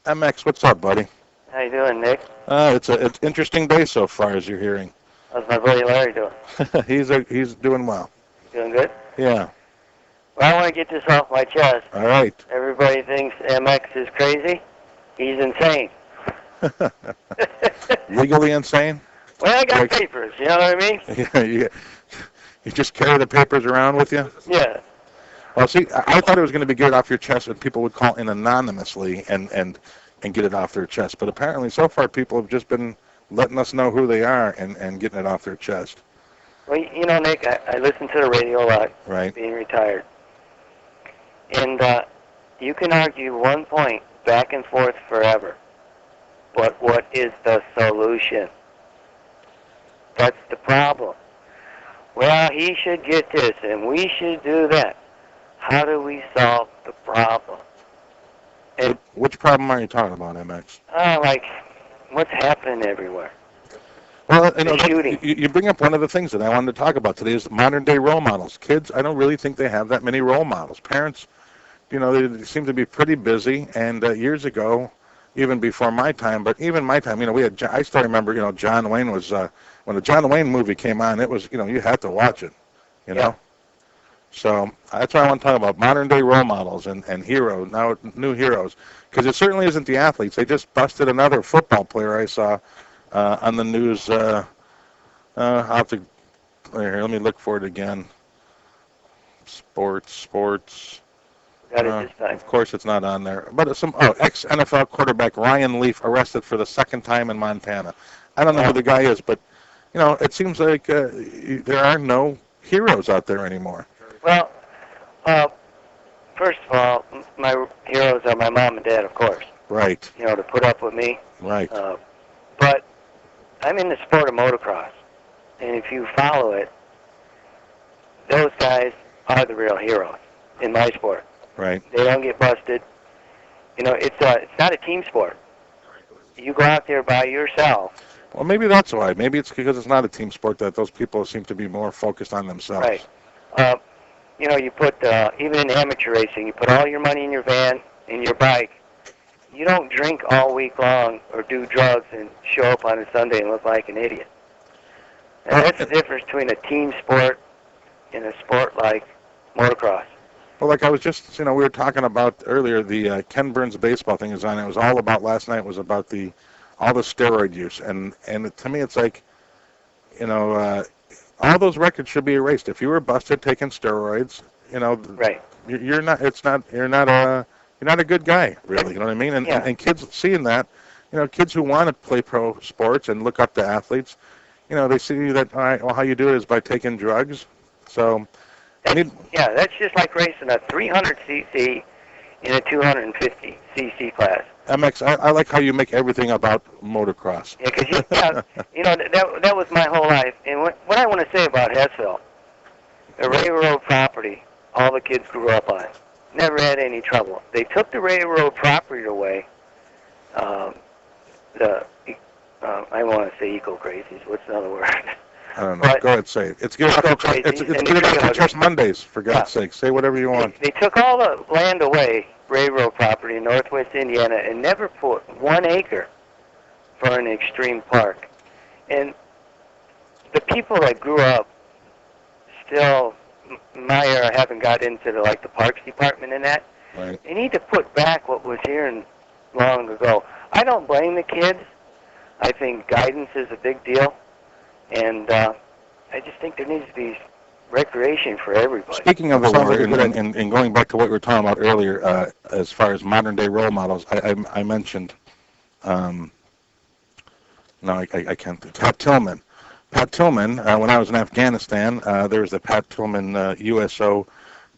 MX, what's up, buddy? How you doing, Nick? It's an interesting day so far, as you're hearing. How's my buddy Larry doing? He's doing well. Doing good? Yeah. Well, I want to get this off my chest. All right. Everybody thinks MX is crazy. He's insane. Legally insane? Well, I got papers, you know what I mean? Yeah, you just carry the papers around with you? Yeah. Well, see, I thought it was going to be get it off your chest and people would call in anonymously and get it off their chest. But apparently, so far, people have just been letting us know who they are and getting it off their chest. Well, you know, Nick, I listen to the radio a lot, right, being retired. And you can argue one point back and forth forever. But what is the solution? That's the problem. Well, he should get this, and we should do that. How do we solve the problem? And, which problem are you talking about, MX? Like, what's happening everywhere? Well, you bring up one of the things that I wanted to talk about today is modern-day role models. Kids, I don't really think they have that many role models. Parents, they seem to be pretty busy, and years ago, even before my time, but even my time, I still remember, John Wayne was, when the John Wayne movie came on, it was, you had to watch it, you know? So that's why I want to talk about modern-day role models and heroes, now new heroes, because it certainly isn't the athletes. They just busted another football player I saw on the news. I'll have to, here, let me look for it again. Sports. Of course, it's not on there. But ex-NFL quarterback Ryan Leaf arrested for the second time in Montana. I don't know who the guy is, but it seems like there are no heroes out there anymore. Well, first of all, my heroes are my mom and dad, of course. Right. To put up with me. Right. But I'm in the sport of motocross, and if you follow it, those guys are the real heroes in my sport. Right. They don't get busted. It's not a team sport. You go out there by yourself. Well, maybe that's why. Maybe it's because it's not a team sport that those people seem to be more focused on themselves. Right. You put, even in amateur racing, you put all your money in your van, in your bike. You don't drink all week long or do drugs and show up on a Sunday and look like an idiot. And that's the difference between a team sport and a sport like motocross. Well, like I was just, we were talking about earlier, the Ken Burns baseball thing is on. It was all about last night. Was about all the steroid use, and to me, it's like, all those records should be erased. If you were busted taking steroids, right, you're not a good guy, really. You know what I mean? And kids seeing that, kids who want to play pro sports and look up to athletes, they see that, all right, well, how you do it is by taking drugs. So. That's just like racing a 300cc in a 250cc class. MX, I like how you make everything about motocross. Yeah, because that was my whole life. And what I want to say about Hessville, the railroad property, all the kids grew up on, never had any trouble. They took the railroad property away. I want to say eco-crazies. What's another word? I don't know. Go ahead, say it. It's good to Trust Mondays, for God's sake. Say whatever you want. They took all the land away, railroad property in northwest Indiana, and never put 1 acre for an extreme park. And the people that grew up still, my era, haven't got into the parks department and that. Right. They need to put back what was here long ago. I don't blame the kids. I think guidance is a big deal. And I just think there needs to be recreation for everybody. Speaking of the war, and going back to what we were talking about earlier, as far as modern-day role models, I mentioned, I can't, Pat Tillman. Pat Tillman, when I was in Afghanistan, there was the Pat Tillman USO.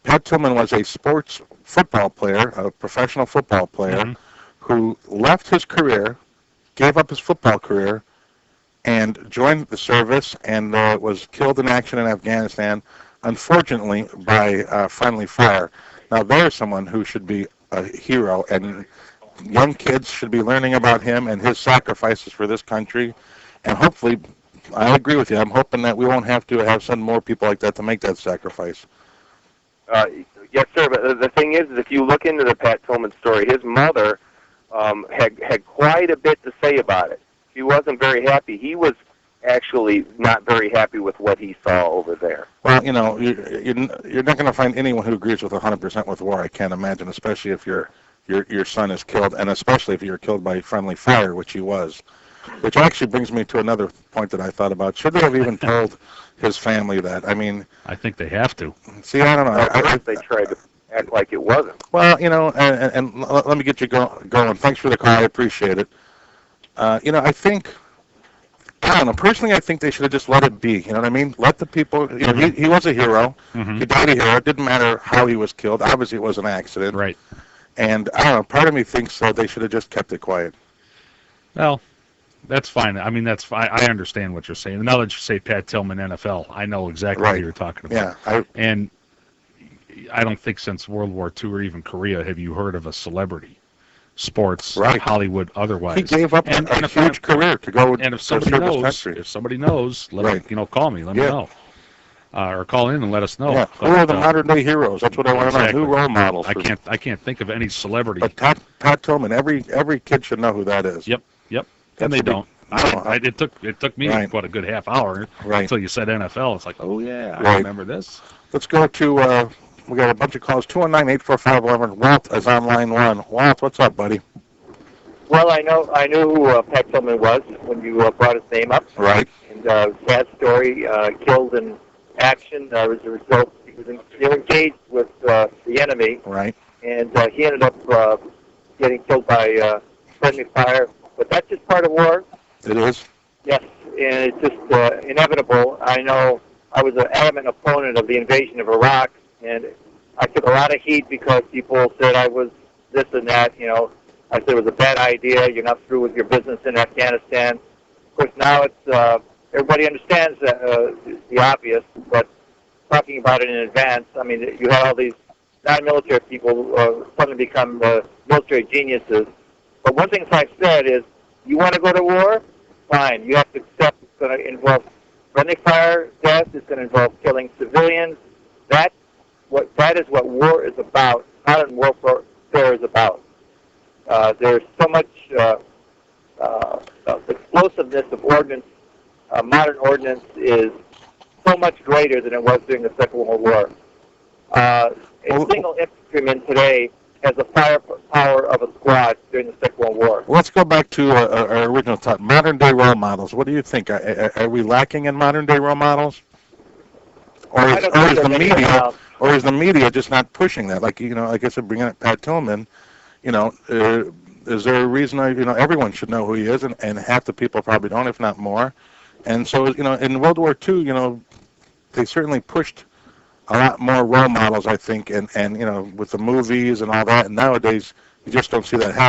Pat Tillman was a sports football player, a professional football player, who left his career, gave up his football career, and joined the service and was killed in action in Afghanistan, unfortunately, by friendly fire. Now, there's someone who should be a hero, and young kids should be learning about him and his sacrifices for this country. And hopefully, I agree with you, I'm hoping that we won't have to have some more people like that to make that sacrifice. Yes, sir. But the thing is if you look into the Pat Tillman story, his mother had quite a bit to say about it. She wasn't very happy. He was actually not very happy with what he saw over there. Well, you know, you're not going to find anyone who agrees with 100% with war. I can't imagine, especially if your son is killed, and especially if you're killed by friendly fire, which he was. Which actually brings me to another point that I thought about. Should they have even told his family that? I mean, I think they have to. See, I don't know. They tried to act like it wasn't. Well, you know, and let me get you going. Thanks for the call. I appreciate it. You know, I don't know. Personally, I think they should have just let it be. You know what I mean? Let the people. You know, he was a hero. Mm-hmm. He died a hero. It didn't matter how he was killed. Obviously, it was an accident. Right. And I don't know. Part of me thinks they should have just kept it quiet. Well, that's fine. I mean, that's fine. I understand what you're saying. Now that you say Pat Tillman NFL, I know exactly what you're talking about. Yeah. And I don't think since World War II or even Korea have you heard of a celebrity, sports, Hollywood, otherwise. He gave up a huge career to go and if somebody knows, call me. Let me know. Or call in and let us know. Yeah. Who are the modern day heroes? That's what I want to know. Who role models? I can't think of any celebrity. But Pat Tillman, every kid should know who that is. Yep. And they don't. It took me a good half hour until you said NFL. It's like, oh yeah, I remember this. Let's go to we got a bunch of calls. 219-845-11. Walt is on line 1. Walt, what's up, buddy? Well, I knew who Pat Tillman was when you brought his name up. Right. And sad story, killed in action as a result. They were engaged with the enemy. Right. And he ended up getting killed by friendly fire. But that's just part of war. It is. Yes, and it's just inevitable. I know I was an adamant opponent of the invasion of Iraq, and I took a lot of heat because people said I was this and that. You know, I said it was a bad idea. You're not through with your business in Afghanistan. Of course, now it's everybody understands the obvious, but talking about it in advance, I mean, you had all these non-military people suddenly become military geniuses. But one thing I've said is, you want to go to war? Fine. You have to accept it's going to involve friendly fire, death. It's going to involve killing civilians. That is what war is about. Modern warfare is about. There's so much explosiveness of ordnance. Modern ordnance is so much greater than it was during the Second World War. A single infantryman today has the firepower of a squad during the Second World War. Let's go back to our original thought. Modern-day role models. What do you think? Are we lacking in modern-day role models? Or is the media just not pushing that? Like I said, bringing up Pat Tillman, is there a reason everyone should know who he is, and half the people probably don't, if not more. And so, in World War II, they certainly pushed a lot more role models, I think, and with the movies and all that. And nowadays, you just don't see that happen.